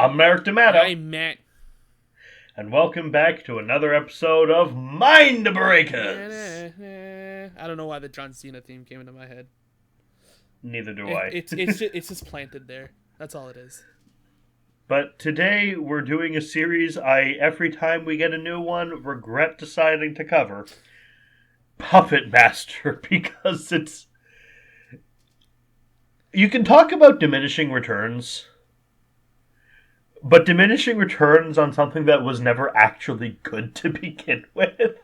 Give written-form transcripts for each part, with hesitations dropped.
I'm Merrick D'Amato. I'm Matt. And welcome back to another episode of Mindbreakers. I don't know why the John Cena theme came into my head. Neither do I. It's just planted there. That's all it is. But today we're doing a series every time we get a new one, regret deciding to cover. Puppet Master, because it's... You can talk about diminishing returns, but diminishing returns on something that was never actually good to begin with.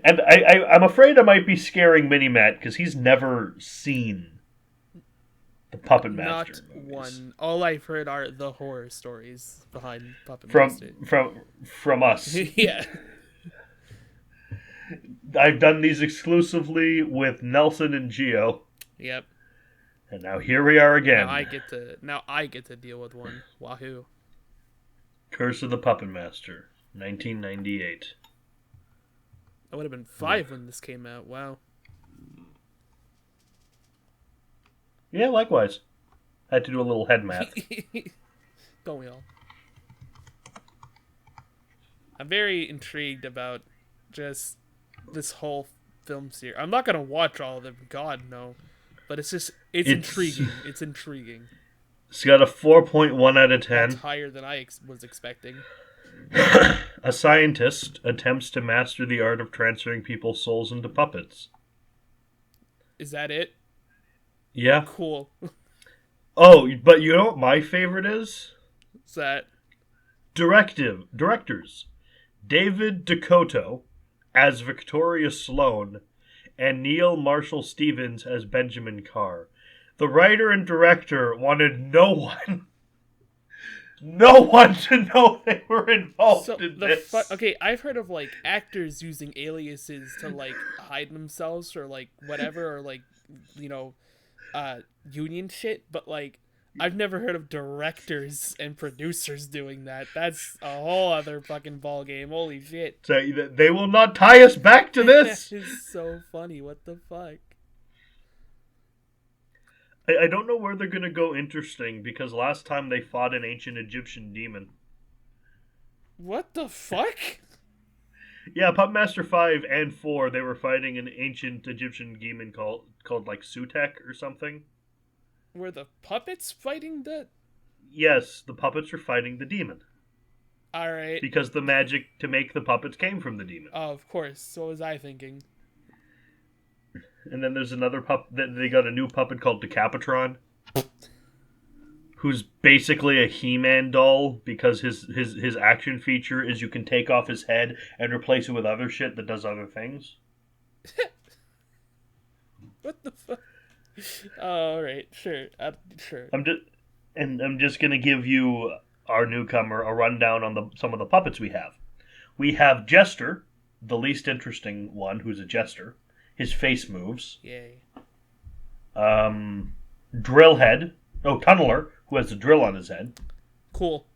And I'm afraid I might be scaring Mini-Matt, because he's never seen the Puppet Master Not movies. one. All I've heard are the horror stories behind Puppet From Master. From us. Yeah. I've done these exclusively with Nelson and Gio. Yep. And now here we are again. Now I get to deal with one. Wahoo. Curse of the Puppet Master, 1998. I would have been 5 when this came out. Wow. Yeah, likewise. I had to do a little head math. Don't we all? I'm very intrigued about just this whole film series. I'm not gonna watch all of them. God no. But it's intriguing. It's intriguing. It's got a 4.1 out of 10. It's higher than I was expecting. A scientist attempts to master the art of transferring people's souls into puppets. Is that it? Yeah. Cool. Oh, but you know what my favorite is? Is that... Directors. David Dakota as Victoria Sloan and Neil Marshall Stevens as Benjamin Carr. The writer and director wanted no one to know they were involved in this. Okay, I've heard of, like, actors using aliases to, like, hide themselves or, like, whatever, or, like, you know, union shit, but, like, I've never heard of directors and producers doing that. That's a whole other fucking ballgame. Holy shit. So they will not tie us back to this. That is so funny. What the fuck? I don't know where they're going to go interesting, because last time they fought an ancient Egyptian demon. What the fuck? Yeah, Puppet Master 5 and 4, they were fighting an ancient Egyptian demon called like Sutek or something. Were the puppets fighting the... Yes, the puppets were fighting the demon. Alright. Because the magic to make the puppets came from the demon. Oh, of course. So was I thinking. And then there's another they got a new puppet called Decapitron, who's basically a He-Man doll, because his action feature is you can take off his head and replace it with other shit that does other things. What the fuck? Oh, alright, sure. Sure. I'm just gonna give you, our newcomer, a rundown on some of the puppets we have. We have Jester, the least interesting one, who's a jester. His face moves. Yay. Tunneler, who has a drill on his head. Cool.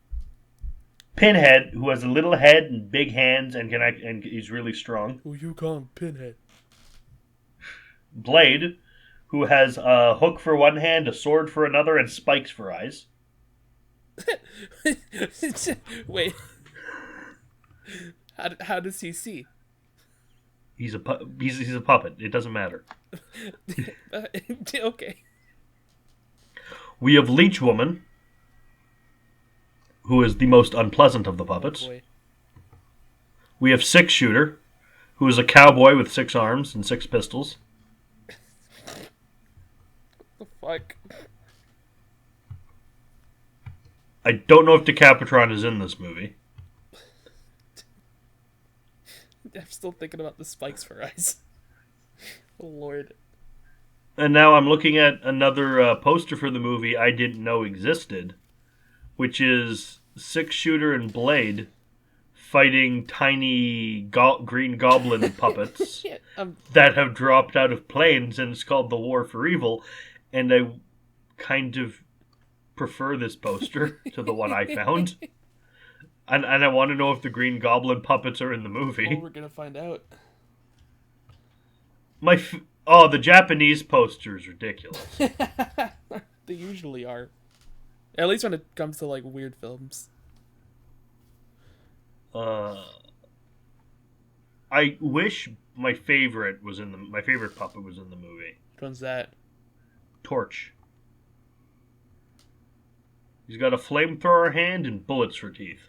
Pinhead, who has a little head and big hands and he's really strong. Who you calling Pinhead? Blade, who has a hook for one hand, a sword for another, and spikes for eyes. Wait. How does he see? He's a puppet. It doesn't matter. Okay. We have Leech Woman, who is the most unpleasant of the puppets. Oh boy. We have Six Shooter, who is a cowboy with 6 arms and 6 pistols. What the fuck? I don't know if Decapitron is in this movie. I'm still thinking about the spikes for eyes. Oh, Lord. And now I'm looking at another poster for the movie I didn't know existed, which is Six Shooter and Blade fighting tiny green goblin puppets that have dropped out of planes, and it's called The War for Evil. And I kind of prefer this poster to the one I found. And I want to know if the Green Goblin puppets are in the movie. Oh, we're gonna find out. The Japanese poster is ridiculous. They usually are. At least when it comes to like weird films. I wish my favorite puppet was in the movie. Which one's that? Torch. He's got a flamethrower hand and bullets for teeth.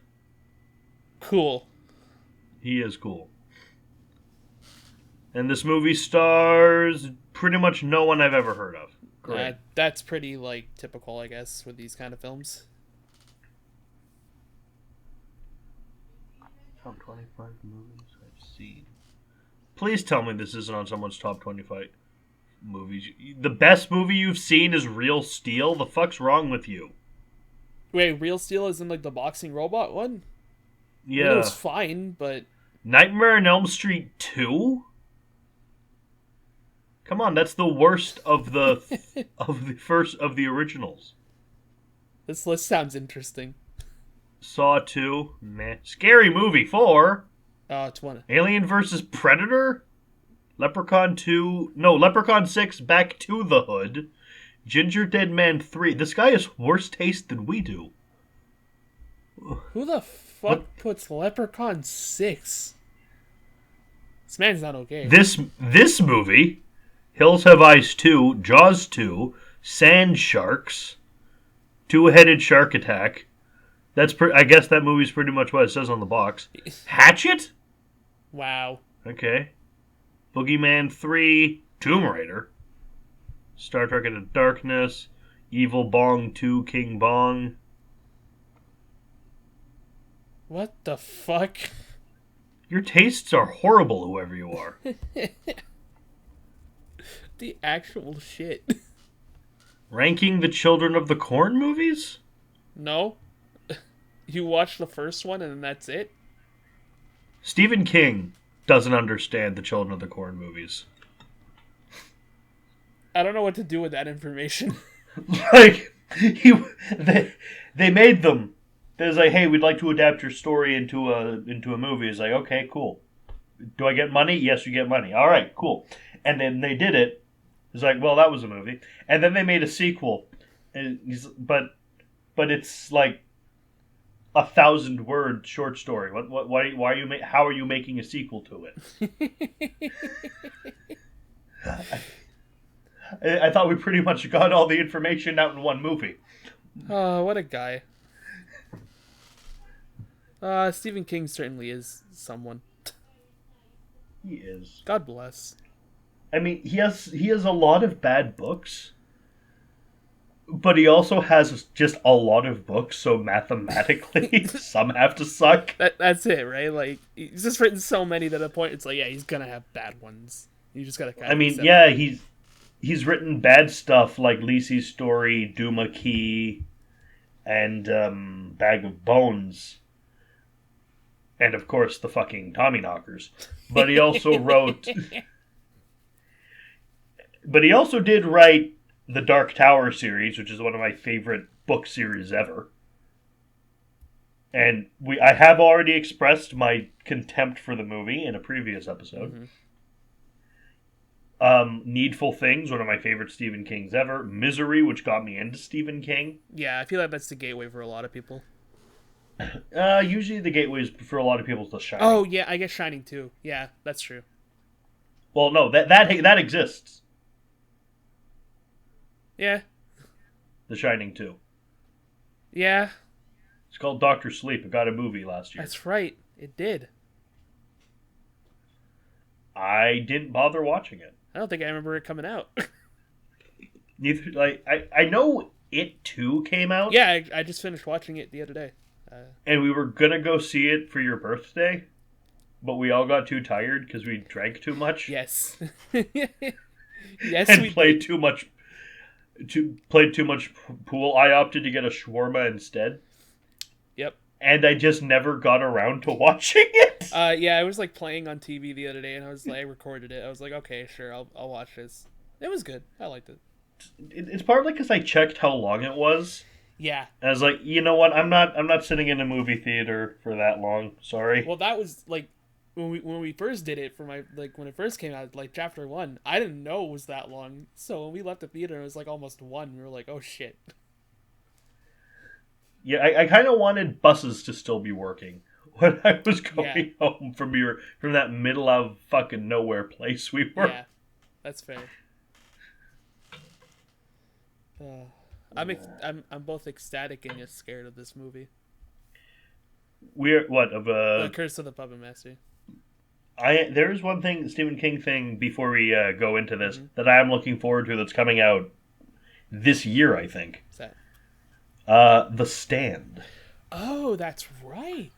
Cool. He is cool. And this movie stars pretty much no one I've ever heard of. Great. That's pretty, like, typical, I guess, with these kind of films. Top 25 movies I've seen. Please tell me this isn't on someone's top 25 movies. The best movie you've seen is Real Steel? The fuck's wrong with you? Wait, Real Steel is in, like, the boxing robot one? Yeah. I mean, it was fine, but... Nightmare on Elm Street 2? Come on, that's the worst of the of the originals. This list sounds interesting. Saw 2, meh. Scary Movie 4. Oh, it's one. Alien vs. Predator. Leprechaun 6, Back to the Hood. Ginger Dead Man 3. This guy has worse taste than we do. Who the fuck puts Leprechaun 6? This man's not okay. This movie, Hills Have Eyes 2, Jaws 2, Sand Sharks, Two-Headed Shark Attack. I guess that movie's pretty much what it says on the box. Hatchet? Wow. Okay. Boogeyman 3, Tomb Raider, Star Trek Into Darkness, Evil Bong 2, King Bong. What the fuck? Your tastes are horrible, whoever you are. The actual shit. Ranking the Children of the Corn movies? No. You watch the first one and that's it? Stephen King doesn't understand the Children of the Corn movies. I don't know what to do with that information. Like, they made them. There's like, hey, we'd like to adapt your story into a movie. It's like, okay, cool. Do I get money? Yes, you get money. All right, cool. And then they did it. It's like, well, that was a movie. And then they made a sequel. But it's like 1,000-word short story. Why are you how are you making a sequel to it? I thought we pretty much got all the information out in one movie. Oh, what a guy. Stephen King certainly is someone. He is. God bless. I mean, he has a lot of bad books, but he also has just a lot of books, so mathematically, some have to suck. That's it, right? Like, he's just written so many that at a point it's like, yeah, he's gonna have bad ones. You just gotta kind of accept it. He's written bad stuff like Lisey's Story, Duma Key, and Bag of Bones. And, of course, the fucking Tommyknockers. But he also wrote... But he also did write the Dark Tower series, which is one of my favorite book series ever. And I have already expressed my contempt for the movie in a previous episode. Mm-hmm. Needful Things, one of my favorite Stephen Kings ever. Misery, which got me into Stephen King. Yeah, I feel like that's the gateway for a lot of people. Usually the gateway is for a lot of people to Shining. Oh, yeah, I guess Shining too. Yeah, that's true. Well, no, that exists. Yeah. The Shining 2. Yeah. It's called Dr. Sleep. It got a movie last year. That's right. It did. I didn't bother watching it. I don't think I remember it coming out. Neither. Like I know It 2 came out. Yeah, I just finished watching it the other day. And we were gonna go see it for your birthday, but we all got too tired because we drank too much. Yes. Yes, and played too much pool. I opted to get a shawarma instead. Yep. And I just never got around to watching it. Yeah, I was like playing on TV the other day, and I recorded it. I was like, okay, sure, I'll watch this. It was good. I liked it. It's partly because I checked how long it was. Yeah. And I was like, you know what? I'm not sitting in a movie theater for that long. Sorry. Well, that was like when we first did it for when it first came out, like chapter 1. I didn't know it was that long. So when we left the theater, it was like almost 1. We were like, oh shit. Yeah, I kind of wanted buses to still be working when I was going home from that middle of fucking nowhere place we were. Yeah, that's fair. I'm both ecstatic and yet scared of this movie. We're what of The Curse of the Puppet Master. There is one thing, Stephen King thing, before we go into this that I am looking forward to that's coming out this year, I think. What's that? The Stand. Oh, that's right.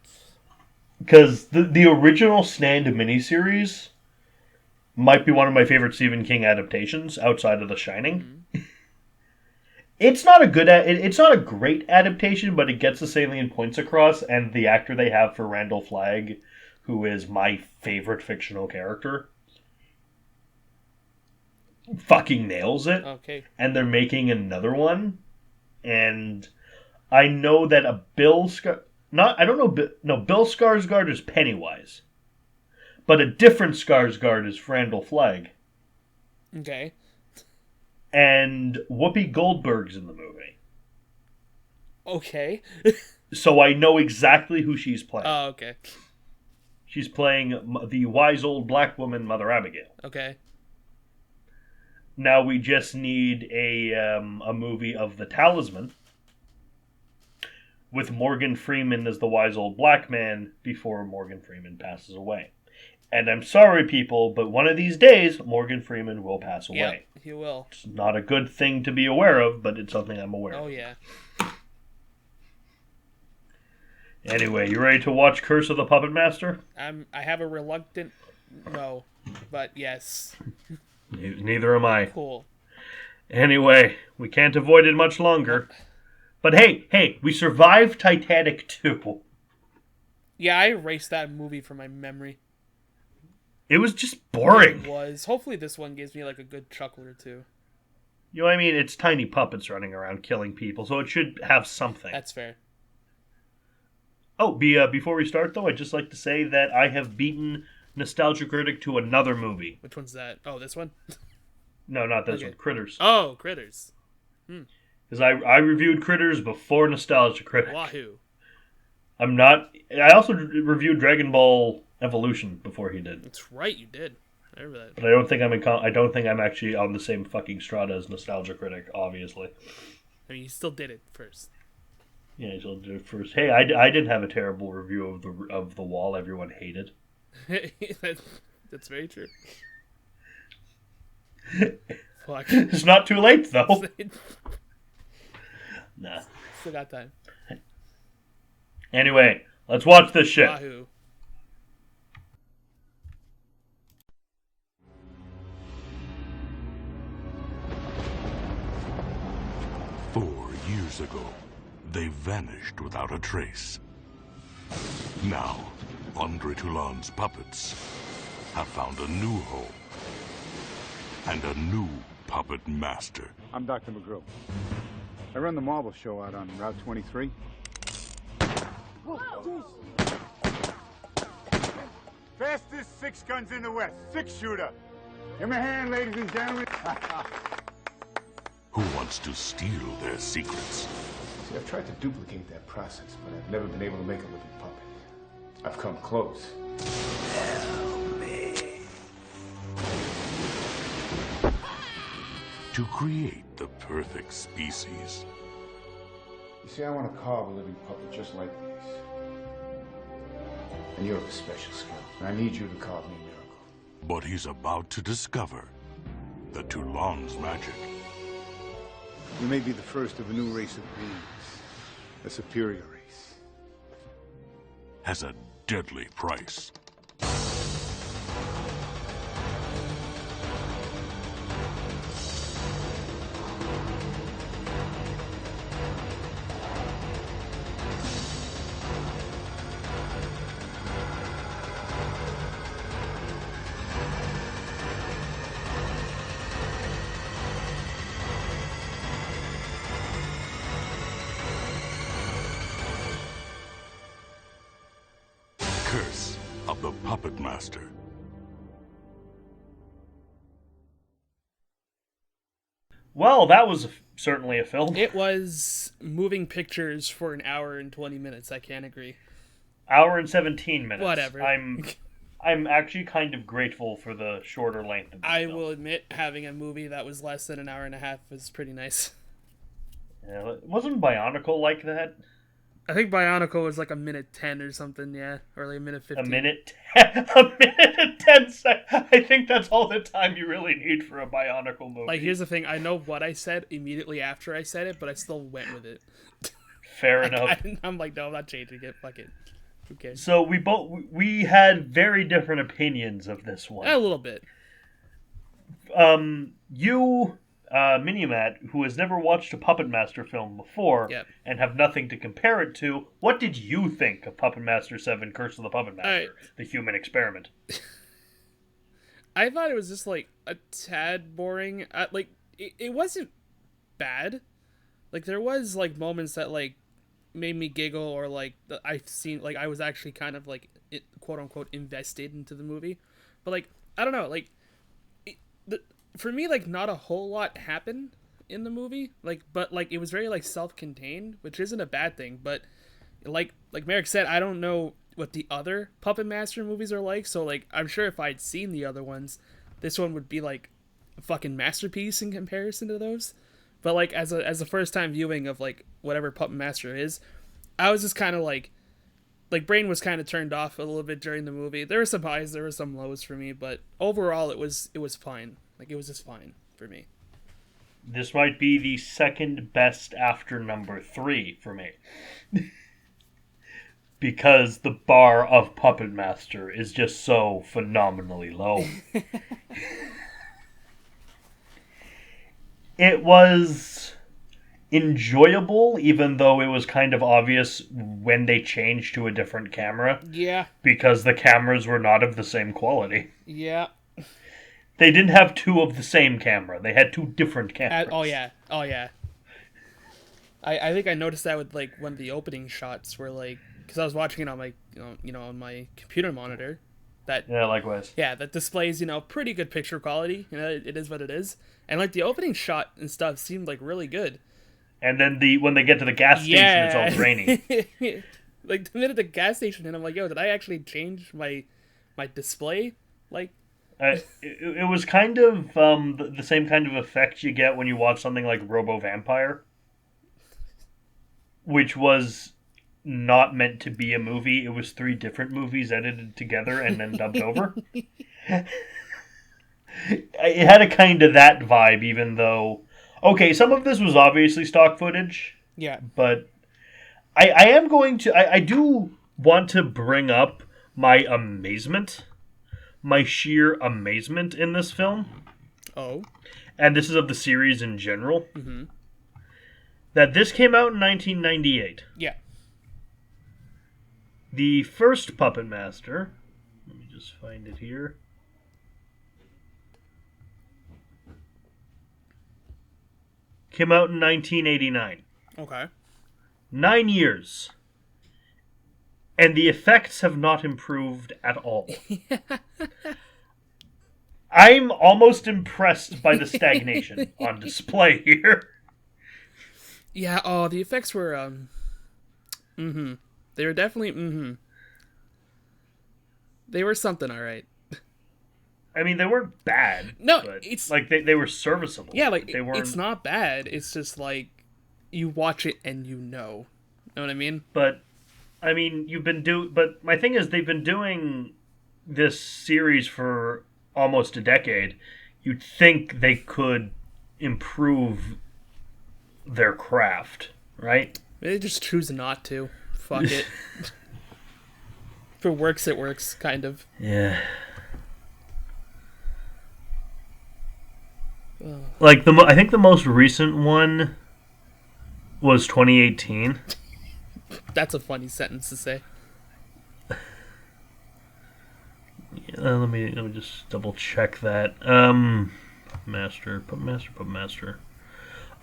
Because the original Stand miniseries might be one of my favorite Stephen King adaptations outside of The Shining. It's not it's not a great adaptation, but it gets the salient points across, and the actor they have for Randall Flagg, who is my favorite fictional character, fucking nails it. Okay. And they're making another one, and I know that Bill Skarsgård is Pennywise, but a different Skarsgård is Randall Flagg. Okay. And Whoopi Goldberg's in the movie. Okay. So I know exactly who she's playing. Oh, okay. She's playing the wise old black woman, Mother Abigail. Okay. Now we just need a movie of The Talisman with Morgan Freeman as the wise old black man before Morgan Freeman passes away. And I'm sorry, people, but one of these days, Morgan Freeman will pass away. Yeah, he will. It's not a good thing to be aware of, but it's something I'm aware of. Oh, yeah. Anyway, you ready to watch Curse of the Puppet Master? I have a reluctant no, but yes. Neither am I. Cool. Anyway, we can't avoid it much longer. But hey, we survived Titanic 2. Yeah, I erased that movie from my memory. It was just boring. It was. Hopefully this one gives me like a good chuckle or two. You know what I mean? It's tiny puppets running around killing people, so it should have something. That's fair. Oh, before we start, though, I'd just like to say that I have beaten Nostalgia Critic to another movie. Which one's that? Oh, this one? No, not this one. Critters. Oh, Critters. Because I reviewed Critters before Nostalgia Critic. Wahoo. I also reviewed Dragon Ball Evolution before he did. That's right, you did. I remember that. But I don't think I'm actually on the same fucking strata as Nostalgia Critic, obviously. I mean, you still did it first. Yeah, he'll do it first. Hey, I didn't have a terrible review of the Wall. Everyone hated. That's very true. Fuck. It's not too late though. Nah. Still got time. Anyway, let's watch this shit. Wahoo. Years ago, they vanished without a trace. Now, Andre Toulon's puppets have found a new home and a new puppet master. I'm Dr. McGrew. I run the marble show out on Route 23. Whoa. Fastest six guns in the West, six-shooter. Give me a hand, ladies and gentlemen. Who wants to steal their secrets? See, I've tried to duplicate that process, but I've never been able to make a living puppet. I've come close. Help me. To create the perfect species. You see, I want to carve a living puppet just like these. And you have a special skill, and I need you to carve me a miracle. But he's about to discover the Toulon's magic. You may be the first of a new race of beings. A superior race. Has a deadly price. Curse of the Puppet Master. Well, that was certainly a film. It was moving pictures for an hour and 20 minutes. I can't agree. Hour and 17 minutes. Whatever. I'm actually kind of grateful for the shorter length of this I film. will admit, having a movie that was less than an hour and a half was pretty nice. Yeah, wasn't Bionicle like that? I think Bionicle was like a minute 10 or something, yeah. Or like a minute 15. A minute and 10 seconds. I think that's all the time you really need for a Bionicle movie. Like, here's the thing. I know what I said immediately after I said it, but I still went with it. Fair enough. I'm like, no, I'm not changing it. Fuck it. Who cares? So we had very different opinions of this one. A little bit. You, Minimat, who has never watched a Puppet Master film before Yep. and have nothing to compare it to, what did you think of Puppet Master 7 Curse of the Puppet Master, Alright. The Human Experiment? I thought it was just like a tad boring. Like it wasn't bad. Like there was like moments that like made me giggle, or like I've seen, like I was actually kind of like quote unquote invested into the movie. But like I don't know, like for me, like not a whole lot happened in the movie. Like but like it was very like self-contained, which isn't a bad thing. But like Merrick said, I don't know what the other Puppet Master movies are like, so like I'm sure if I'd seen the other ones, this one would be like a fucking masterpiece in comparison to those. But like as a first time viewing of like whatever Puppet Master is, I was just kind of like brain was kind of turned off a little bit during the movie. There were some highs, there were some lows for me, but overall it was fine. Like it was just fine for me. This might be the second best after number 3 for me. Because the bar of Puppet Master is just so phenomenally low. It was enjoyable, even though it was kind of obvious when they changed to a different camera. Yeah. Because the cameras were not of the same quality. Yeah. They didn't have 2 of the same camera. They had 2 different cameras. Oh yeah. I think I noticed that with like one of the opening shots where like, because I was watching it on my on my computer monitor. Yeah, likewise. Yeah, that displays pretty good picture quality. It is what it is, and like the opening shot and stuff seemed like really good. And then when they get to the gas station, it's all grainy. Like the minute the gas station, and I'm like, yo, did I actually change my display? Like, it was kind of the same kind of effect you get when you watch something like Robo Vampire, which was not meant to be a movie. It was 3 different movies edited together and then dubbed over. It had a kind of that vibe, even though, okay, some of this was obviously stock footage. yeah, But I do want to bring up my amazement, my sheer amazement in this film. oh, And this is of the series in general. mm-hmm. That this came out in 1998. Yeah. The first Puppet Master, let me just find it here, came out in 1989. Okay. 9 years. And the effects have not improved at all. I'm almost impressed by the stagnation on display here. Yeah, oh, the effects were, they were definitely, they were something, alright. I mean, they weren't bad. No, but it's... like, they were serviceable. Yeah, like, they weren't... it's not bad, it's just, like, you watch it and you know. Know what I mean? But, I mean, but my thing is, they've been doing this series for almost a decade. You'd think they could improve their craft, right? They just choose not to. Fuck it. If it works, it works, kind of. Yeah. Like, I think the most recent one was 2018. That's a funny sentence to say. Yeah, let me just double check that. Master.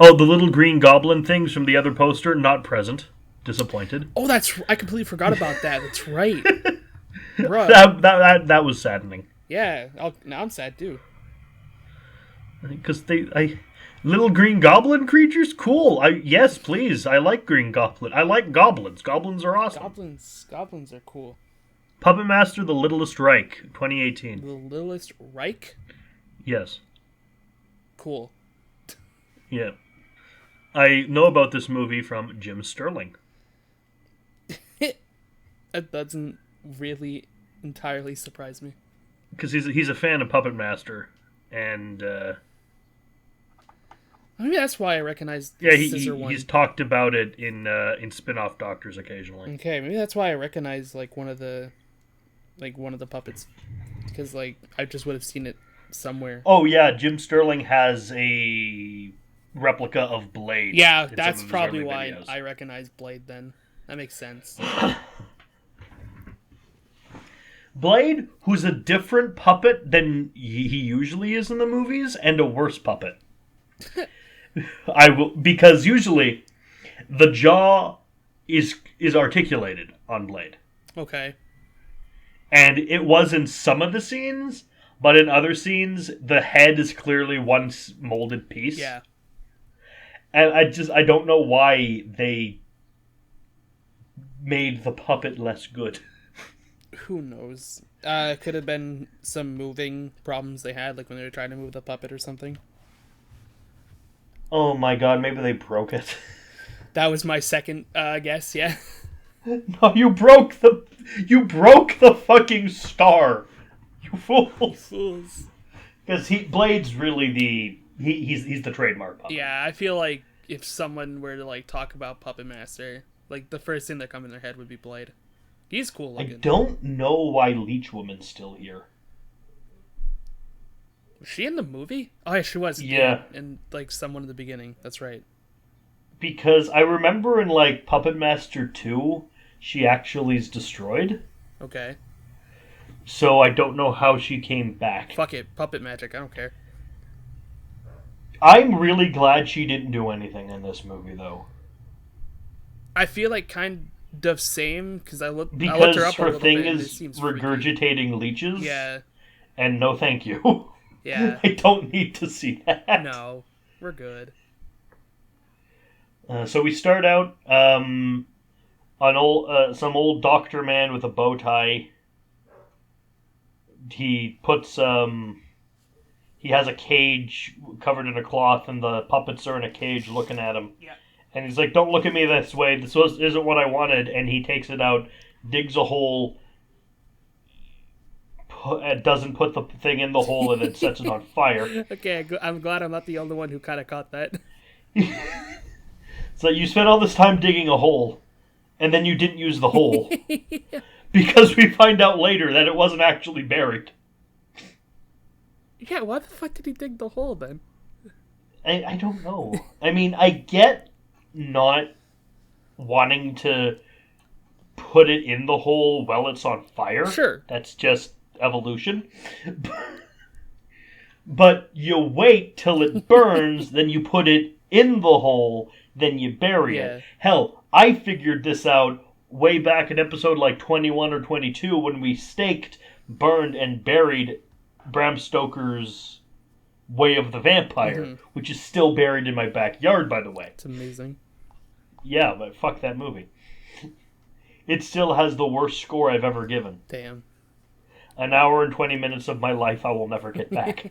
Oh, the little green goblin things from the other poster, not present. Disappointed. Oh, I completely forgot about that. That's right. Bruh. That was saddening. Yeah, now I'm sad too. Because Little green goblin creatures? Cool. Yes, please. I like green goblin. I like goblins. Goblins are awesome. Goblins are cool. Puppet Master: The Littlest Reich, 2018. The Littlest Reich? Yes. Cool. Yeah. I know about this movie from Jim Sterling. That doesn't really entirely surprise me. Because he's a fan of Puppet Master. And, maybe that's why I recognize the yeah, scissor one. he's talked about it in spin-off Doctors occasionally. Okay, maybe that's why I recognize one of the puppets, because I just would have seen it somewhere. Oh yeah, Jim Sterling has a replica of Blade. Yeah, that's probably why I recognize Blade. Then that makes sense. Blade, who's a different puppet than he usually is in the movies, and a worse puppet. Because usually the jaw is articulated on Blade. Okay. And it was in some of the scenes, but in other scenes the head is clearly one molded piece. Yeah. And I don't know why they made the puppet less good. Who knows? It could have been some moving problems they had, like when they were trying to move the puppet or something. Oh my god, maybe they broke it. That was my second guess, yeah. No, you broke the fucking star. You fools. Fools. Because Blade's really he's the trademark puppet. Yeah, I feel like if someone were to talk about Puppet Master, the first thing that come in their head would be Blade. He's cool looking. I don't know why Leech Woman's still here. Was she in the movie? Oh yeah, she was. Yeah. And someone in the beginning. That's right. Because I remember in Puppet Master 2, she actually is destroyed. Okay. So I don't know how she came back. Fuck it, puppet magic. I don't care. I'm really glad she didn't do anything in this movie, though. I feel kind of same because I looked her Because up a her little thing bit, and is it seems regurgitating leeches. Yeah. And no thank you. Yeah. I don't need to see that. No, we're good. So we start out some old doctor man with a bow tie. He puts he has a cage covered in a cloth, and the puppets are in a cage looking at him. Yeah. And he's like, "Don't look at me this way. This isn't what I wanted." And he takes it out, digs a hole, doesn't put the thing in the hole, and then sets it on fire. Okay, I'm glad I'm not the only one who kind of caught that. So you spent all this time digging a hole, and then you didn't use the hole. Because we find out later that it wasn't actually buried. Yeah, why the fuck did he dig the hole then? I don't know. I mean, I get not wanting to put it in the hole while it's on fire. Sure. That's just evolution. But you wait till it burns, then you put it in the hole, then you bury it. Hell, I figured this out way back in episode 21 or 22 when we staked, burned, and buried Bram Stoker's Way of the Vampire, which is still buried in my backyard, by the way. It's amazing. Yeah, but fuck that movie. It still has the worst score I've ever given. Damn. An hour and 20 minutes of my life I will never get back.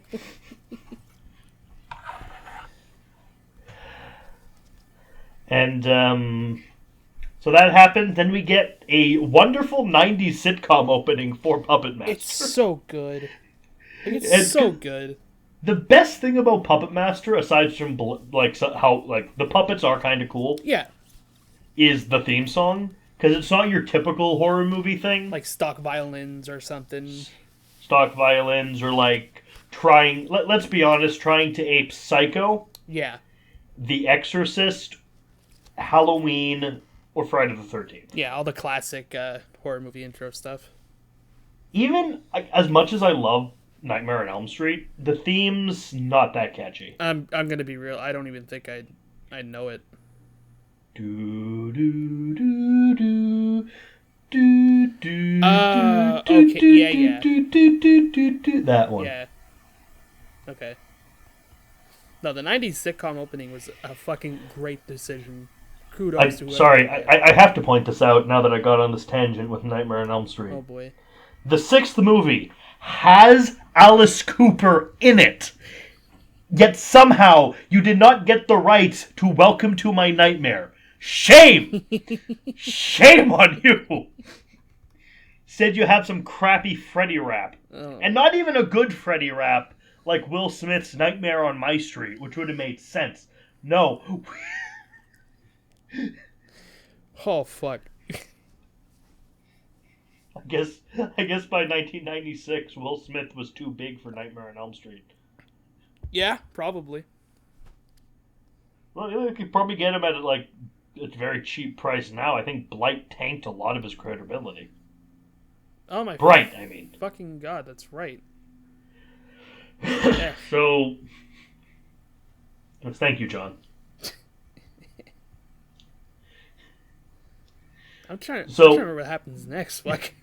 And, so that happened. Then we get a wonderful 90s sitcom opening for Puppet Master. It's so good. It's so good. The best thing about Puppet Master, aside from how the puppets are kind of cool, yeah, is the theme song, because it's not your typical horror movie thing, like stock violins or something. Stock violins, or trying. Let's be honest, trying to ape Psycho. Yeah. The Exorcist, Halloween, or Friday the 13th. Yeah, all the classic horror movie intro stuff. Even as much as I love Nightmare on Elm Street, the theme's not that catchy. I'm gonna be real. I don't even think I know it. Do do do do do do. Okay, yeah. That one. Yeah. Okay. No, the 90s sitcom opening was a fucking great decision. Kudos to whoever Sorry, did that. I have to point this out now that I got on this tangent with Nightmare on Elm Street. Oh boy. The sixth movie has Alice Cooper in it. Yet somehow you did not get the rights to Welcome to My Nightmare. Shame! Shame on you! Said you have some crappy Freddy rap. Oh. And not even a good Freddy rap like Will Smith's Nightmare on My Street, which would have made sense. No. Oh, fuck. I guess by 1996, Will Smith was too big for Nightmare on Elm Street. Yeah, probably. Well, you could probably get him at like a very cheap price now. I think Blight tanked a lot of his credibility. Oh my. Bright, I mean. Fucking god, that's right. So, thank you, John. I'm trying to remember what happens next. Like.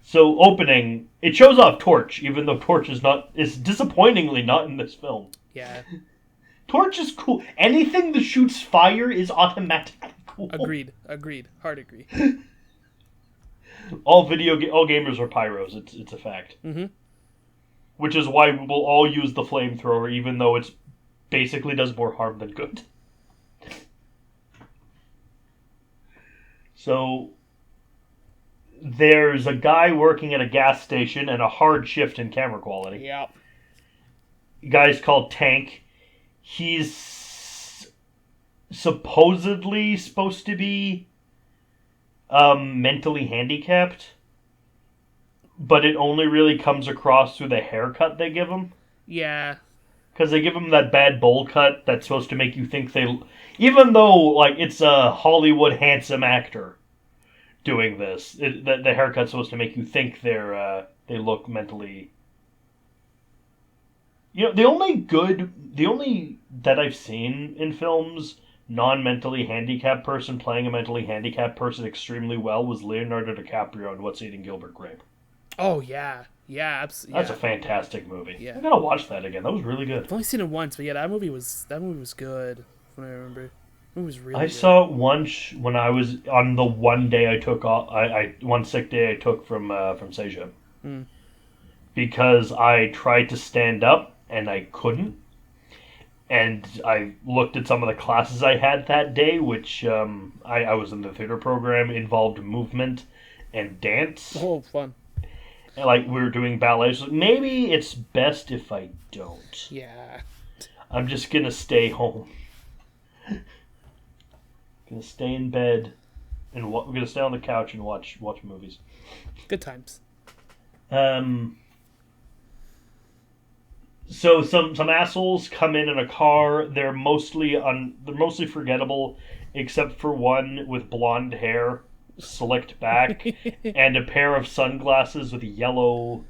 So opening, it shows off Torch, even though Torch is disappointingly not in this film. Yeah. Torch is cool. Anything that shoots fire is automatically cool. Agreed. Hard agree. All gamers are pyros. It's a fact. Mm-hmm. Which is why we'll all use the flamethrower, even though it's basically does more harm than good. So there's a guy working at a gas station and a hard shift in camera quality. Yep. Guy's called Tank. He's supposedly supposed to be mentally handicapped, but it only really comes across through the haircut they give him. Yeah. Because they give him that bad bowl cut that's supposed to make you think even though like it's a Hollywood handsome actor doing this, the haircut's supposed to make you think they look mentally. You know, the only that I've seen in films non-mentally handicapped person playing a mentally handicapped person extremely well was Leonardo DiCaprio in What's Eating Gilbert Grape. Oh yeah, yeah, absolutely. That's a fantastic movie. Yeah. I gotta watch that again. That was really good. I've only seen it once, but yeah, that movie was good. When I remember, it was really. I good. saw it once when I was on the one day I took off. One sick day I took from Seja. Because I tried to stand up and I couldn't. And I looked at some of the classes I had that day, which I was in the theater program, involved movement and dance. Oh, fun. And, like, we were doing ballet. So maybe it's best if I don't. Yeah. I'm just going to stay home. Going to stay in bed. And we're going to stay on the couch and watch movies. Good times. So some assholes come in a car. They're mostly forgettable, except for one with blonde hair, slicked back, and a pair of sunglasses with yellow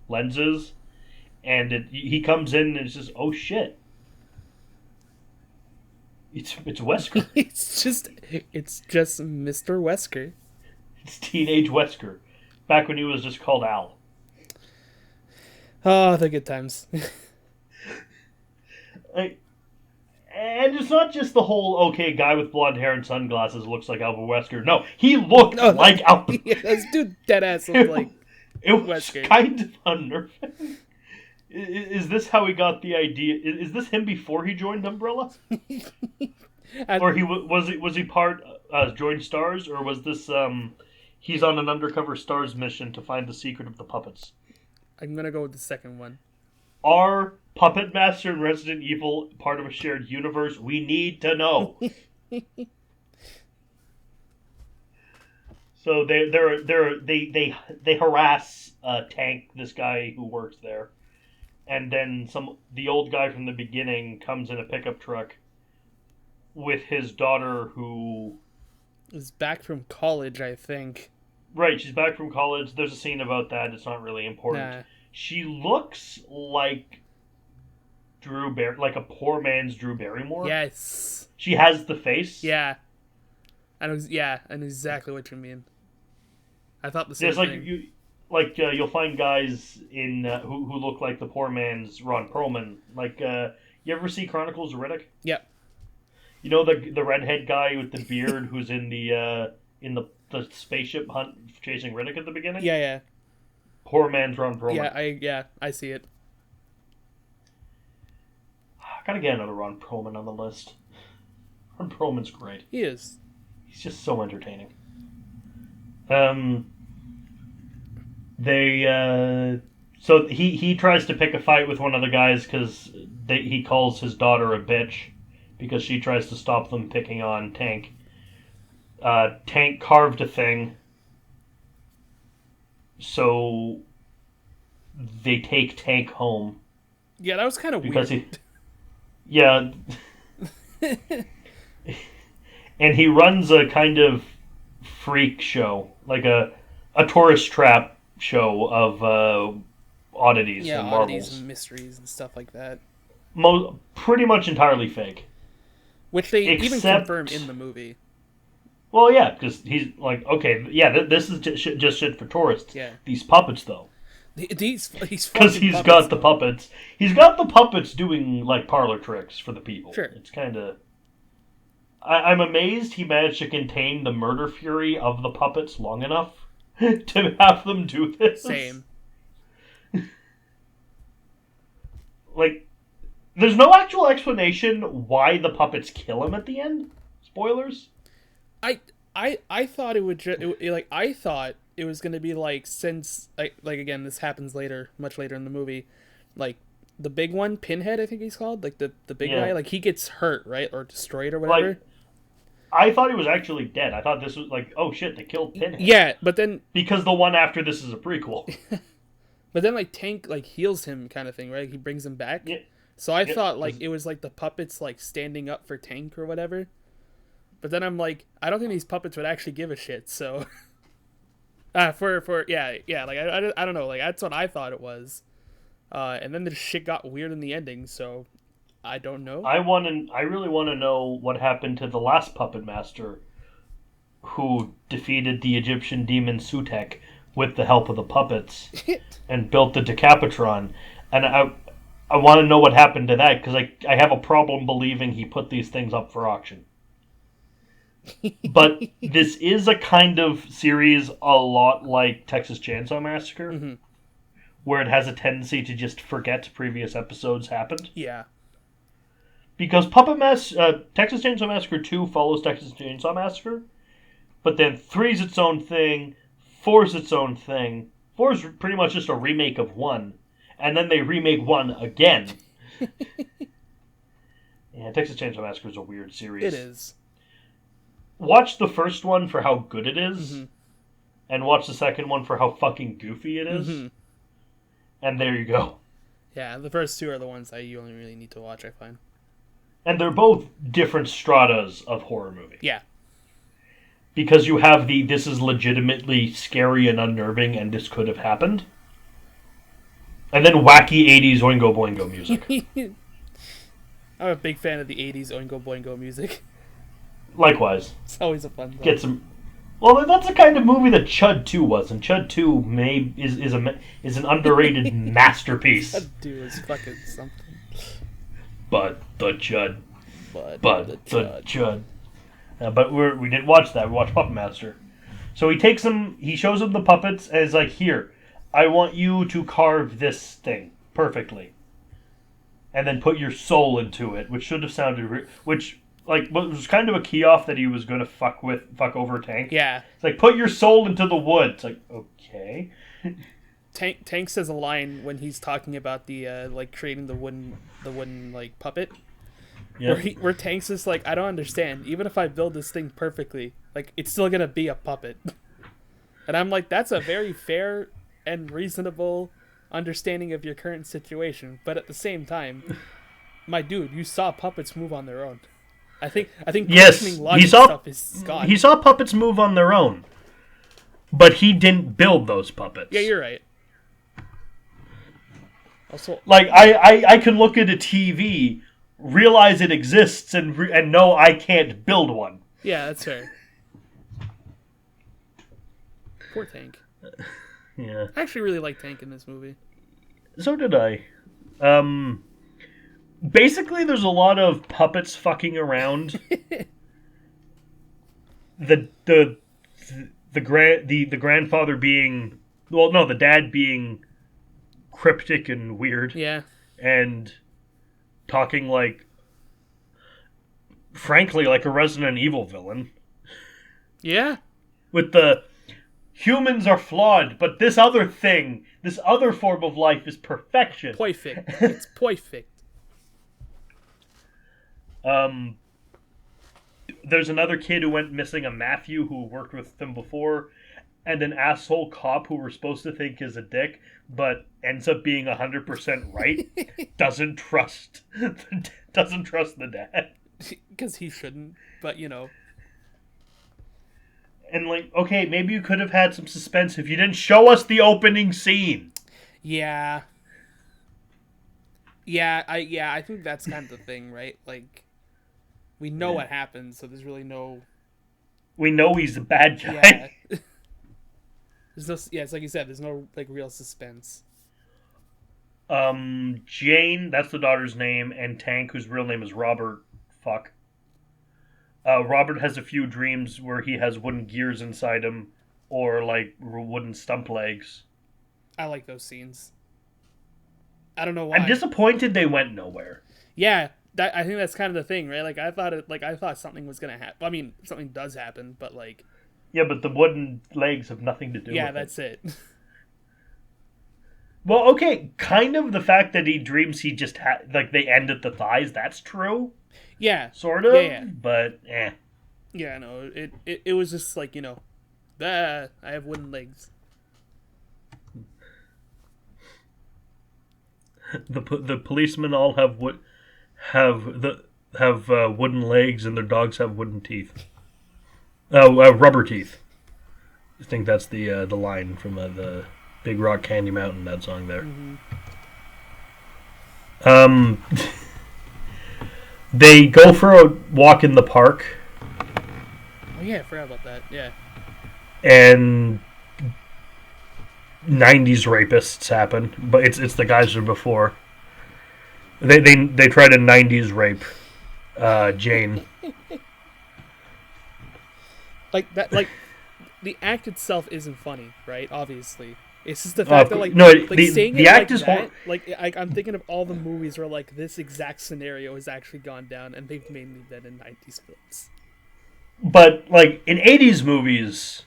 lenses. And he comes in and it's just, oh shit, it's Wesker. it's just Mr. Wesker. It's teenage Wesker, back when he was just called Al. Oh, the good times. And it's not just the whole, guy with blonde hair and sunglasses looks like Albert Wesker. No, he looked like Albert. Yeah, this dude dead ass looked like it was Wesker. kind of unnerving. Is this how he got the idea? Is this him before he joined Umbrella? Or was he part joined Stars, or was this he's on an undercover Stars mission to find the secret of the puppets? I'm gonna go with the second one. Are Puppet Master and Resident Evil part of a shared universe? We need to know. So they harass Tank, this guy who works there, and then the old guy from the beginning comes in a pickup truck with his daughter who is back from college, I think. Right, she's back from college. There's a scene about that. It's not really important. Nah. She looks like like a poor man's Drew Barrymore. Yes. She has the face. Yeah. I know exactly what you mean. I thought the same It's like thing. like you'll find guys in who look like the poor man's Ron Perlman. Like, you ever see Chronicles of Riddick? Yep. You know the redhead guy with the beard who's in the spaceship hunt chasing Riddick at the beginning? Yeah. Poor man's Ron Perlman. Yeah, I see it. Gotta get another Ron Perlman on the list. Ron Perlman's great. He is. He's just so entertaining. So he tries to pick a fight with one of the guys because he calls his daughter a bitch because she tries to stop them picking on Tank. Tank carved a thing, so they take Tank home. Yeah, that was kind of weird. Yeah. And he runs a kind of freak show, like a tourist trap show of oddities and marvels. Oddities and mysteries and stuff like that. Pretty much entirely fake. Which they even confirm in the movie. Well, yeah, because he's like, okay, yeah, this is just shit for tourists. Yeah. These puppets, though. Because he's got the puppets. He's got the puppets doing, like, parlor tricks for the people. Sure. It's kind of... I'm amazed he managed to contain the murder fury of the puppets long enough to have them do this. Same. Like, there's no actual explanation why the puppets kill him at the end. Spoilers. I thought it would I thought it was gonna be like, since like again, this happens later, much later in the movie, like the big one, Pinhead, I think he's called, like the big guy, like he gets hurt, right, or destroyed or whatever. Like, I thought he was actually dead. I thought this was like, oh shit, they killed Pinhead. Yeah, but then because the one after this is a prequel. But then like Tank like heals him, kind of thing, right? He brings him back. Yeah. So I thought like it was like the puppets like standing up for Tank or whatever. But then I'm like, I don't think these puppets would actually give a shit. So, like I don't know, like that's what I thought it was. And then the shit got weird in the ending. So, I don't know. I really want to know what happened to the last puppet master, who defeated the Egyptian demon Sutek with the help of the puppets and built the Decapitron. And I want to know what happened to that because I have a problem believing he put these things up for auction. But this is a kind of series a lot like Texas Chainsaw Massacre, mm-hmm. where it has a tendency to just forget previous episodes happened. Yeah. Because Texas Chainsaw Massacre 2 follows Texas Chainsaw Massacre, but then 3's its own thing, 4's its own thing. 4 is pretty much just a remake of 1, and then they remake 1 again. Yeah, Texas Chainsaw Massacre is a weird series. It is. Watch the first one for how good it is, mm-hmm. and watch the second one for how fucking goofy it is, mm-hmm. and there you go. Yeah, the first two are the ones that you only really need to watch, I find. And they're both different stratas of horror movie. Yeah. Because you have this is legitimately scary and unnerving, and this could have happened. And then wacky 80s Oingo Boingo music. I'm a big fan of the 80s Oingo Boingo music. Likewise. It's always a fun song. Get some... Well, that's the kind of movie that Chud 2 was, and Chud 2 is an underrated masterpiece. Chud 2 is fucking something. But the Chud. But the Chud. But we didn't watch that. We watched Puppet Master. So he shows him the puppets, and is like, here, I want you to carve this thing perfectly. And then put your soul into it, which should have sounded... was kind of a key off that he was going to fuck over Tank. Yeah. It's like, put your soul into the wood. It's like, okay. Tank says a line when he's talking about the creating the wooden like puppet. Yeah. Where Tank's is like, I don't understand. Even if I build this thing perfectly, like it's still gonna be a puppet. And I'm like, that's a very fair and reasonable understanding of your current situation. But at the same time, my dude, you saw puppets move on their own. I think yes, stuff is gone. He saw puppets move on their own, but he didn't build those puppets. Yeah, you're right. Also, like I can look at a TV, realize it exists, and know I can't build one. Yeah, that's fair. Poor Tank. Yeah. I actually really like Tank in this movie. So did I. Basically, there's a lot of puppets fucking around. the grandfather being, well, no, the dad being cryptic and weird. Yeah. And talking like, frankly, like a Resident Evil villain. Yeah. With the humans are flawed, but this other thing, this other form of life is perfection. Perfect. It's perfect. There's another kid who went missing, a Matthew, who worked with him before, and an asshole cop who we're supposed to think is a dick, but ends up being 100% right. doesn't trust the dad. Because he shouldn't, but you know. And like, okay, maybe you could have had some suspense if you didn't show us the opening scene. Yeah. I think that's kind of the thing, right? Like, we know what happens, so there's really no... We know he's a bad guy. Yeah. There's no... Yeah, it's like you said, there's no, like, real suspense. Jane, that's the daughter's name, and Tank, whose real name is Robert. Fuck. Robert has a few dreams where he has wooden gears inside him, or, like, wooden stump legs. I like those scenes. I don't know why. I'm disappointed they went nowhere. Yeah, I think that's kind of the thing, right? Like, I thought something was gonna happen. I mean, something does happen, but like... Yeah, but the wooden legs have nothing to do with it. Yeah, that's it. Well, okay, kind of the fact that he dreams he just had... Like, they end at the thighs, that's true. Yeah. Sort of, yeah. But, eh. Yeah, no, it was just like, you know, I have wooden legs. The policemen all have wooden legs, and their dogs have wooden teeth. Rubber teeth. I think that's the line from the Big Rock Candy Mountain, that song there. Mm-hmm. They go for a walk in the park. Oh yeah, I forgot about that. Yeah. And 90s rapists happen, but it's the guys from before. They try to 90s rape Jane. Like that, like the act itself isn't funny, right? Obviously, it's just the fact that like saying the it act like is that, I'm thinking of all the movies where like this exact scenario has actually gone down, and they've mainly been in 90s films. But like in 80s movies,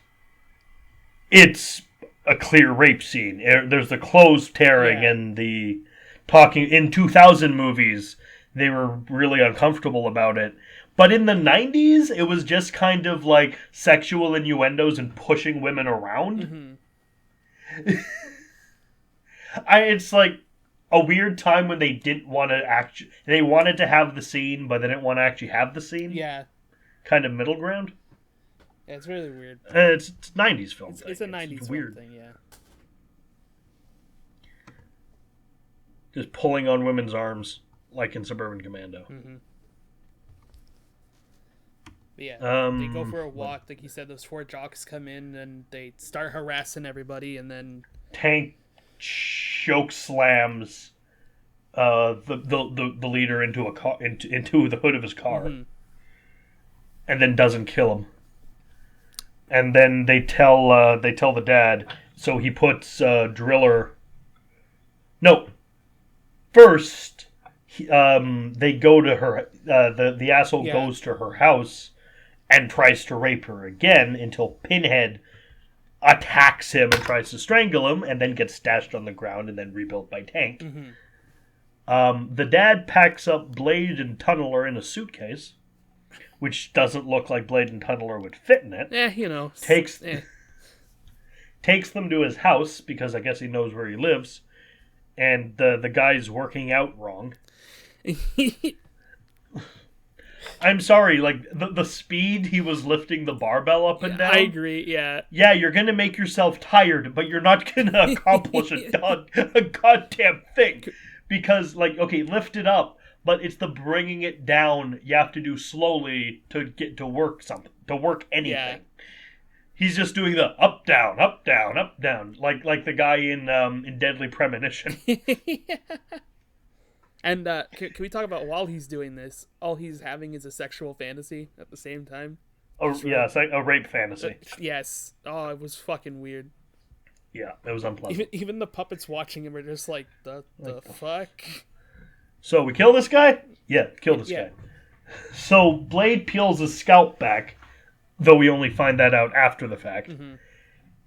it's a clear rape scene. There's the clothes tearing and the talking. In 2000 movies, they were really uncomfortable about it. But in the 90s, it was just kind of like sexual innuendos and pushing women around. Mm-hmm. It's like a weird time when they didn't want to they wanted to have the scene, but they didn't want to actually have the scene. Yeah. Kind of middle ground. Yeah, it's really weird. It's 90s film. It's a 90s weird thing, yeah. Just pulling on women's arms, like in Suburban Commando. Mm-hmm. Yeah, they go for a walk. Like you said, those four jocks come in and they start harassing everybody, and then Tank choke slams the leader into a car, into the hood of his car, and then doesn't kill him. And then they tell the dad, so he puts Driller. No, first they go to her. The asshole goes to her house and tries to rape her again until Pinhead attacks him and tries to strangle him, and then gets stashed on the ground and then rebuilt by Tank. Mm-hmm. The dad packs up Blade and Tunneler in a suitcase, which doesn't look like Blade and Tunneler would fit in it. You know. Takes them to his house, because I guess he knows where he lives, and the guy's working out wrong. I'm sorry, like, the speed he was lifting the barbell up and down. I agree, yeah. Yeah, you're going to make yourself tired, but you're not going to accomplish a goddamn thing. Because, like, okay, lift it up, but it's the bringing it down you have to do slowly to get to work something, to work anything. He's just doing the up down, like the guy in Deadly Premonition. And can we talk about while he's doing this, all he's having is a sexual fantasy at the same time? Oh yeah, it's like a rape fantasy. Yes. Oh, it was fucking weird. Yeah, it was unpleasant. Even the puppets watching him are just like, the fuck? So we kill this guy? Yeah, kill this guy. So Blade peels his scalp back, though we only find that out after the fact. Mm-hmm.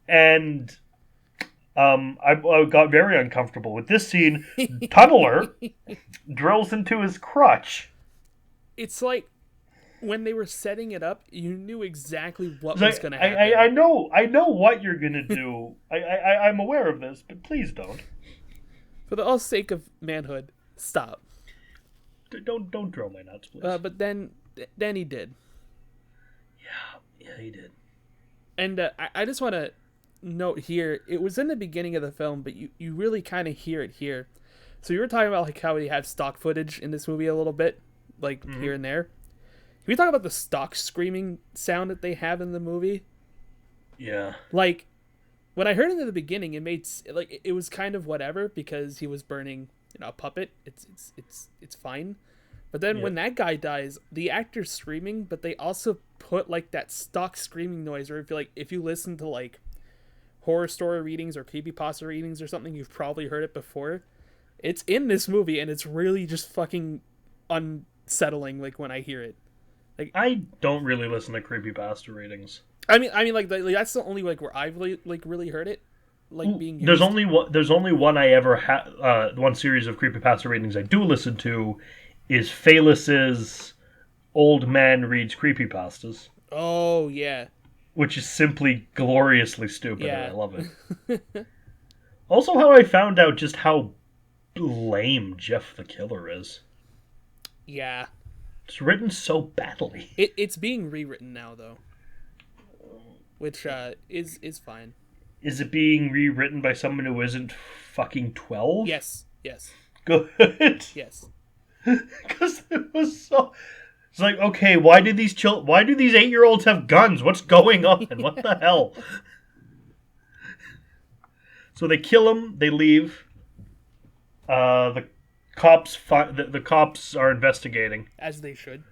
And I got very uncomfortable with this scene. Tunneler drills into his crotch. It's like when they were setting it up, you knew exactly what was going to happen. I know what you're going to do. I'm aware of this, but please don't. For the sake of manhood, stop. Don't drill my nuts, please. But then he did. Yeah, he did. And I just want to note here, it was in the beginning of the film, but you really kind of hear it here. So you were talking about like how we have stock footage in this movie a little bit, like here and there. Can we talk about the stock screaming sound that they have in the movie? Yeah. Like, when I heard it in the beginning, it was kind of whatever because he was burning, a puppet. It's fine. But then when that guy dies, the actor's screaming, but they also put like that stock screaming noise. Or if you listen to like horror story readings or creepypasta readings or something, you've probably heard it before. It's in this movie, and it's really just fucking unsettling. Like when I hear it. Like, I don't really listen to creepypasta readings. I mean, that's the only like where I've really heard it, like being used. There's only one I ever had. One series of creepypasta readings I do listen to is Phalus's Old Man Reads Creepypastas. Oh yeah, which is simply gloriously stupid, and I love it. Also, how I found out just how lame Jeff the Killer is. Yeah. It's written so badly. It's being rewritten now, though, which is fine. Is it being rewritten by someone who isn't fucking 12? Yes. Good. Yes. Because it was so... It's like, okay, why do these 8-year-olds have guns? What's going on? What the hell? So they kill him, they leave. The cops are investigating, as they should.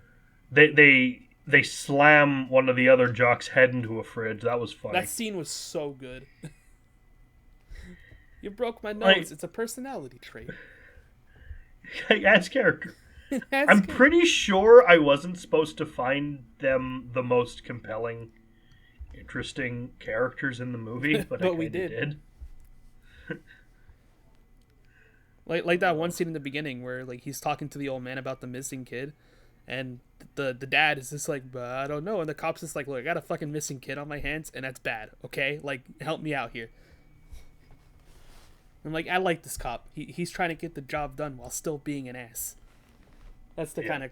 They slam one of the other jocks' head into a fridge. That was funny. That scene was so good. You broke my nose. It's a personality trait. Adds character. I'm pretty sure I wasn't supposed to find them the most compelling, interesting characters in the movie, but we did. Like that one scene in the beginning where like he's talking to the old man about the missing kid, and the dad is just like, I don't know, and the cop's just like, look, I got a fucking missing kid on my hands, and that's bad. Okay, like help me out here. I'm like, I like this cop. He's trying to get the job done while still being an ass. That's the kind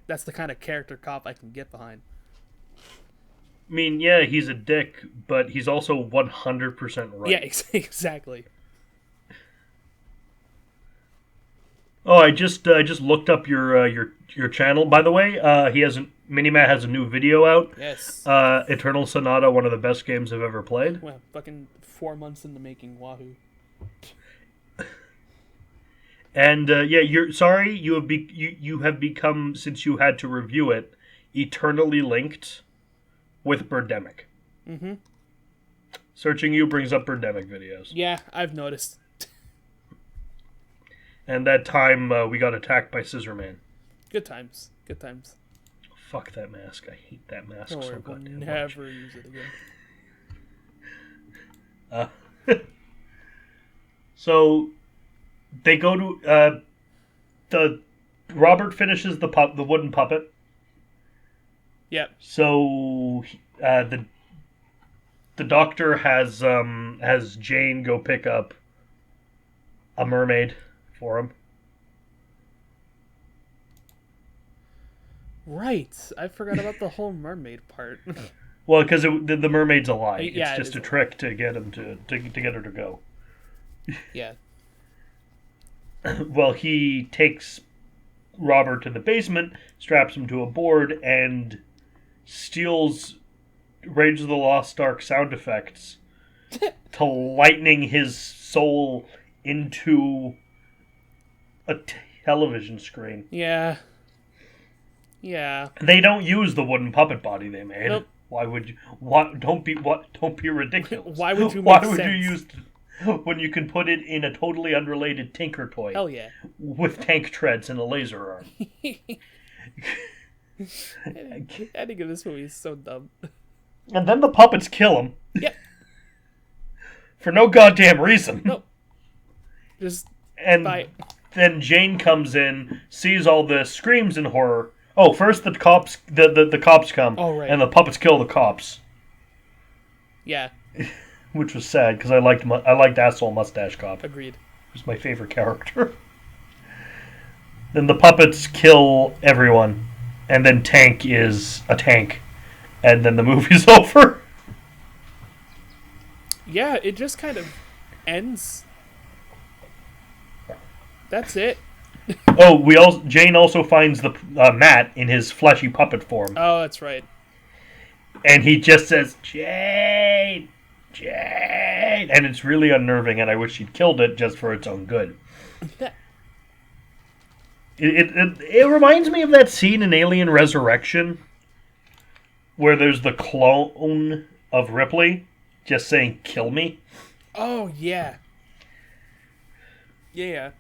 of character cop I can get behind. I mean, yeah, he's a dick, but he's also 100% right. Yeah, exactly. Oh, I just looked up your channel. By the way, Minimat has a new video out. Yes. Eternal Sonata, one of the best games I've ever played. Well, fucking 4 months in the making, wahoo. And you have become, since you had to review it, eternally linked with Birdemic. Mm-hmm. Searching you brings up Birdemic videos. Yeah, I've noticed. And that time we got attacked by Scissorman. Good times. Fuck that mask. I hate that mask so goddamn much. Never use it again. So they go to Robert finishes the wooden puppet. Yep. So the doctor has Jane go pick up a mermaid for him. Right. I forgot about the whole mermaid part. Well, because the mermaid's a lie. Yeah, it's just a trick to get him to get her to go. Yeah. Well, he takes Robert to the basement, straps him to a board, and steals Raiders of the Lost Ark sound effects to lightning his soul into a television screen. Yeah. Yeah. They don't use the wooden puppet body they made. Nope. Why would you? Don't be ridiculous. Why would you? Why make would sense? you use when you can put it in a totally unrelated Tinker toy? Hell yeah. With tank treads and a laser arm. Ending of this movie is so dumb. And then the puppets kill him. Yeah. For no goddamn reason. No. Just And by... then Jane comes in, sees all this, screams in horror. Oh, first the cops the cops come. Oh, right. And the puppets kill the cops. Yeah. Which was sad because I liked Asshole Mustache Cop. Agreed. He was my favorite character. Then the puppets kill everyone. And then Tank is a tank. And then the movie's over. Yeah, it just kind of ends. That's it. Oh, Jane also finds the Matt in his fleshy puppet form. Oh, that's right. And he just says, Jane! Jane! And it's really unnerving, and I wish she'd killed it just for its own good. It reminds me of that scene in Alien Resurrection where there's the clone of Ripley just saying, kill me. Oh, yeah. Yeah.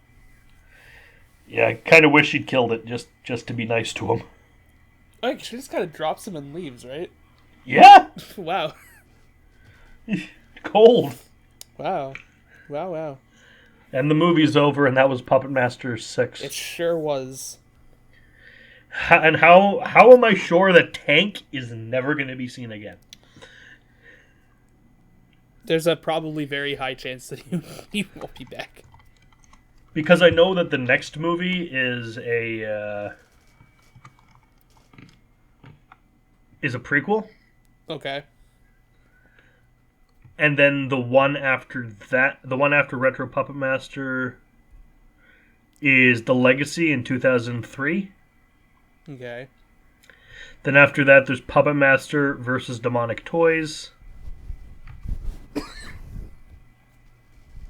Yeah, I kind of wish she'd killed it just to be nice to him. Like, she just kind of drops him and leaves, right? Yeah! Wow. Cold. Wow. Wow. And the movie's over, and that was Puppet Master 6. It sure was. And how am I sure that Tank is never going to be seen again? There's a probably very high chance that he won't be back. Because I know that the next movie is a prequel. Okay. And then the one after Retro Puppet Master is The Legacy in 2003. Okay. Then after that, there's Puppet Master versus Demonic Toys.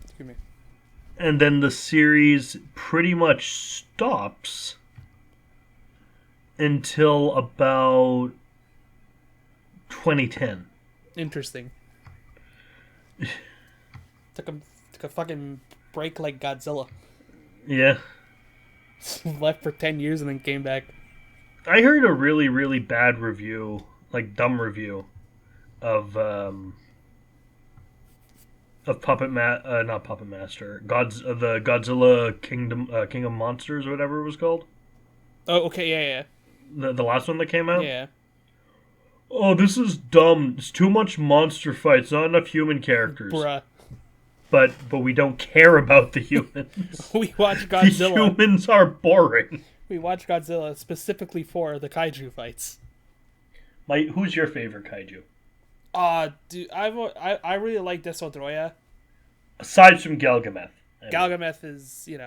Excuse me. And then the series pretty much stops until about 2010. Interesting. Took a fucking break like Godzilla. Yeah. Left for 10 years and then came back. I heard a really, really bad review, like dumb review, of not Puppet Master, the Godzilla King of Monsters, or whatever it was called. Oh, okay, yeah. The last one that came out? Yeah. Oh, this is dumb. It's too much monster fights, not enough human characters. Bruh. But we don't care about the humans. We watch Godzilla. The humans are boring. We watch Godzilla specifically for the kaiju fights. Who's your favorite kaiju? Dude, I really like Desodroya. Aside from Galgameth. Galgameth is, he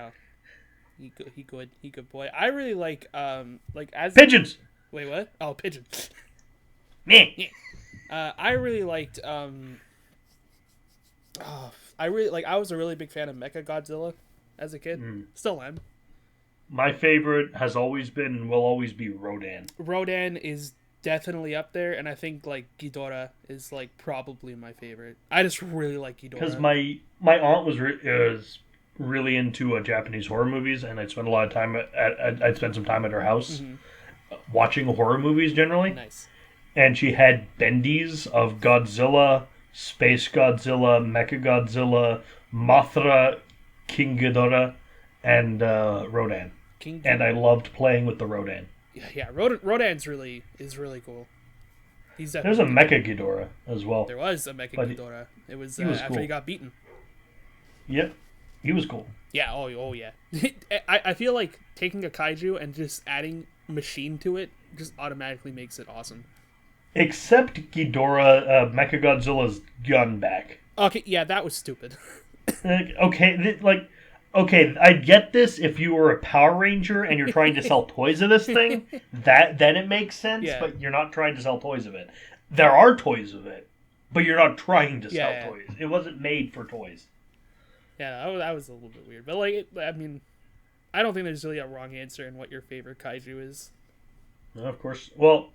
good boy. I really like as Pigeons. Wait, what? Oh, pigeons. Meh. I really liked I was a really big fan of Mecha Godzilla as a kid. Still am. My favorite has always been and will always be Rodan. Rodan is definitely up there, and I think Ghidorah is probably my favorite. I just really like Ghidorah. Because my aunt was really into Japanese horror movies, and I'd spend a lot of time I'd spend some time at her house watching horror movies generally. Nice. And she had bendies of Godzilla, Space Godzilla, Mecha Godzilla, Mothra, King Ghidorah, and Rodan. And I loved playing with the Rodan. Yeah, Rodan's really cool. There's a Mecha Ghidorah as well. There was a Mecha Ghidorah. It was after cool. he got beaten. Yep, he was cool. Yeah, oh yeah. I feel like taking a kaiju and just adding machine to it just automatically makes it awesome. Except Ghidorah, Mechagodzilla's gun back. Okay, yeah, that was stupid. Okay, I get this if you were a Power Ranger and you're trying to sell toys of this thing. Then it makes sense, Yeah. but you're not trying to sell toys of it. there are toys of it, but you're not trying to Yeah. sell toys. It wasn't made for toys. Yeah, that was a little bit weird. But, like, I mean, I don't think there's really a wrong answer in what your favorite kaiju is. Of course. Well,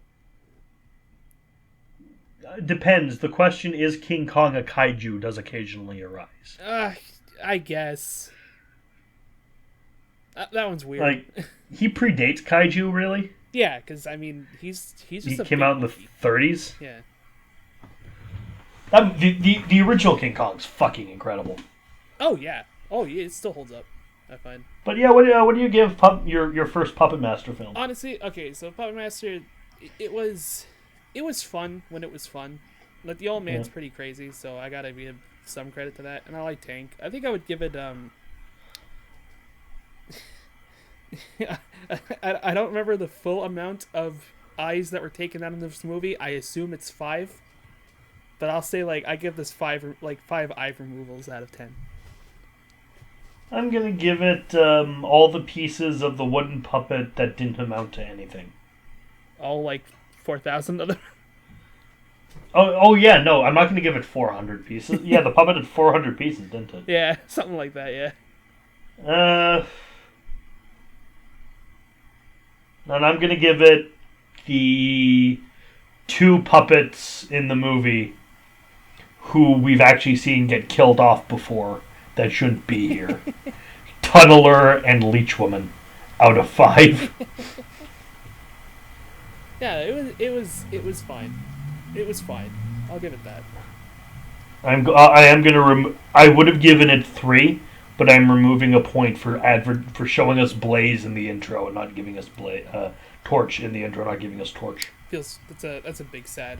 it depends. The question is, King Kong a kaiju does occasionally arise. I guess. That one's weird. Like, he predates kaiju, really? Yeah, because, I mean, he's just He a came big out in the monkey. 30s. Yeah. The original King Kong's fucking incredible. Oh, yeah. Oh, yeah, it still holds up, I find. But yeah, what do you give your first Puppet Master film? Honestly, okay, so Puppet Master, it was fun when it was fun. Like, the old man's pretty crazy, so I gotta give some credit to that. And I like Tank. I think I would give it, I don't remember the full amount of eyes that were taken out in this movie. I assume it's 5. But I'll say, like, I give this 5 eye removals out of 10. I'm gonna give it all the pieces of the wooden puppet that didn't amount to anything. All, like, 4,000 of them. Oh yeah, no, I'm not gonna give it 400 pieces. Yeah, the puppet had 400 pieces, didn't it? Yeah, something like that, yeah. And I'm gonna give it the 2 puppets in the movie who we've actually seen get killed off before that shouldn't be here. Tunneler and Leech Woman out of 5. Yeah, it was fine. It was fine. I'll give it that. I would have given it 3, but I'm removing a point for showing us Blaze in the intro and not giving us Torch in the intro, not giving us Torch. That's a big sad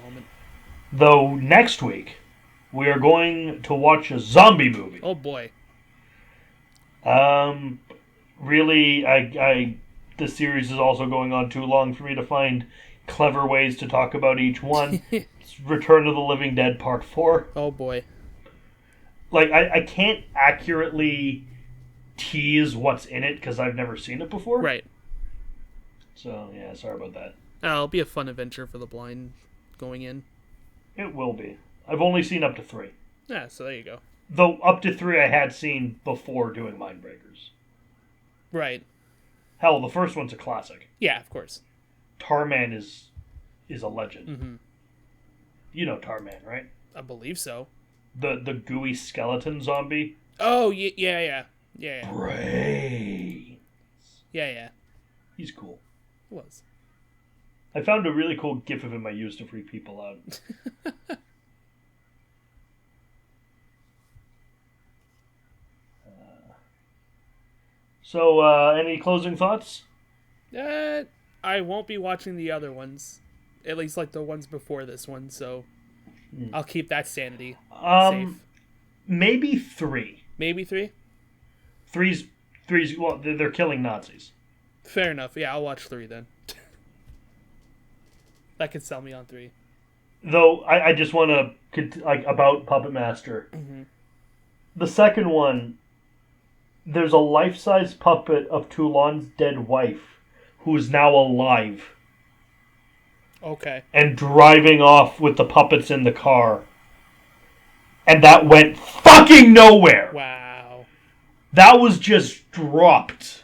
moment. Though next week we are going to watch a zombie movie. Oh boy. Really, this series is also going on too long for me to find clever ways to talk about each one. It's Return of the Living Dead Part 4. Oh boy. Like, I can't accurately tease what's in it because I've never seen it before. Right. So, yeah, sorry about that. It'll be a fun adventure for the blind going in. It will be. I've only seen up to 3. Yeah, so there you go. Though up to 3 I had seen before doing Mindbreakers. Right. Hell, the first one's a classic. Yeah, of course. Tarman is a legend. Mm-hmm. You know Tarman, right? I believe so. The gooey skeleton zombie. Oh, yeah. Brains. Yeah. He's cool. It was. I found a really cool gif of him I used to freak people out. So, any closing thoughts? I won't be watching the other ones. At least, like, the ones before this one, so I'll keep that sanity safe. Maybe 3. Maybe 3? Three's well, they're killing Nazis. Fair enough. Yeah, I'll watch 3 then. That could sell me on 3. Though, I just want to, like, about Puppet Master. Mm-hmm. The second one, there's a life-size puppet of Toulon's dead wife who is now alive. Okay. And driving off with the puppets in the car. And that went fucking nowhere. Wow. That was just dropped.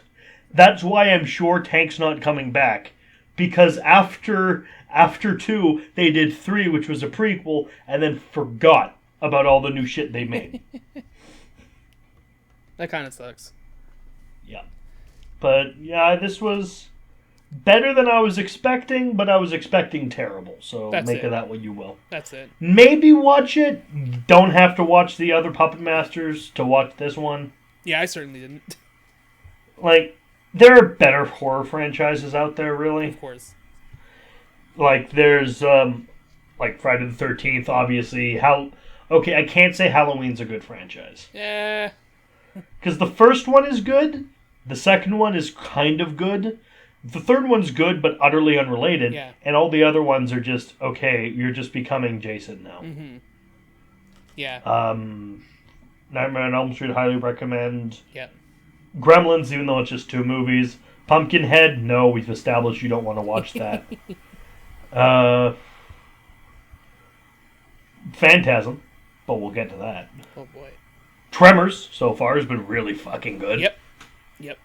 That's why I'm sure Tank's not coming back. Because after 2, they did 3, which was a prequel, and then forgot about all the new shit they made. That kind of sucks. Yeah. But, yeah, this was better than I was expecting, but I was expecting terrible. So make of that what you will. That's it. Maybe watch it. You don't have to watch the other Puppet Masters to watch this one. Yeah, I certainly didn't. Like, there are better horror franchises out there, really. Of course. Like, there's, like, Friday the 13th, obviously. Okay, I can't say Halloween's a good franchise. Yeah. Because the first one is good. The second one is kind of good. The third one's good, but utterly unrelated. Yeah. And all the other ones are just, okay, you're just becoming Jason now. Mm-hmm. Yeah. Nightmare on Elm Street, highly recommend. Yeah. Gremlins, even though it's just 2 movies. Pumpkinhead, no, we've established you don't want to watch that. Phantasm, but we'll get to that. Oh boy. Tremors, so far, has been really fucking good. Yep.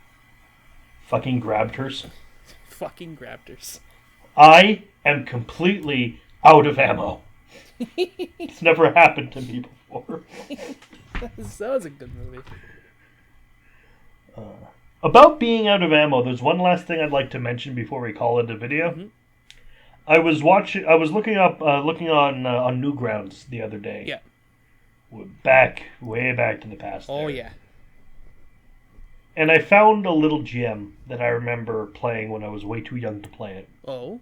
Fucking Grabters. Fucking Raptors. I am completely out of ammo. It's never happened to me before. That was a good movie. About being out of ammo, there's one last thing I'd like to mention before we call it a video. Mm-hmm. I was looking on Newgrounds the other day. Yeah. Way back to the past. Oh there. yeah. And I found a little gem that I remember playing when I was way too young to play it. Oh.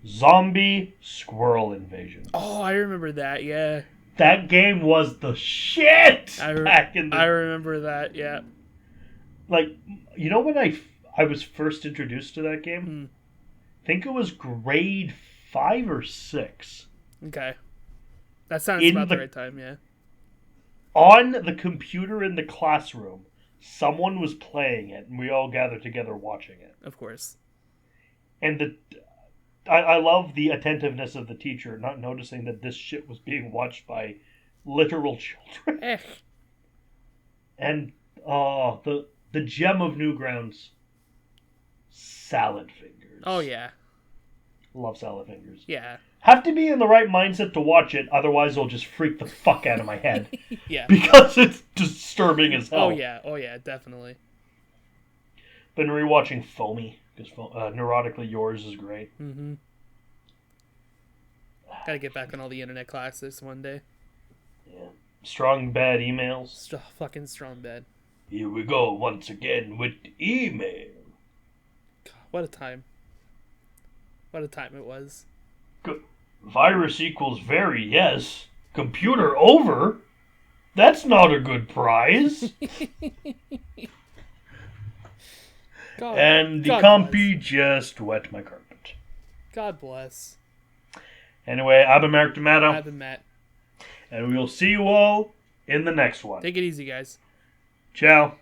Zombie Squirrel Invasion. Oh, I remember that. Yeah. That game was the shit back in the... I remember that. Yeah. Like, you know when I was first introduced to that game? I think it was grade 5 or 6. Okay. That sounds about the right time, yeah. On the computer in the classroom, someone was playing it, and we all gathered together watching it. Of course. And I love the attentiveness of the teacher, not noticing that this shit was being watched by literal children. And the gem of Newgrounds, salad fingers. Oh yeah. Love salad fingers. Yeah. Have to be in the right mindset to watch it, otherwise it'll just freak the fuck out of my head. Yeah. Because it's disturbing as hell. Oh yeah, definitely. Been rewatching Foamy, because Neurotically Yours is great. Mm-hmm. Gotta get back on all the internet classics one day. Yeah. Strong Bad Emails. Fucking strong bad. Here we go once again with email. God, what a time. What a time it was. Virus equals very yes. Computer over? That's not a good prize. And the compy just wet my carpet. God bless. Anyway, I've been Mark D'Amato. I've been Matt. And we will see you all in the next one. Take it easy, guys. Ciao.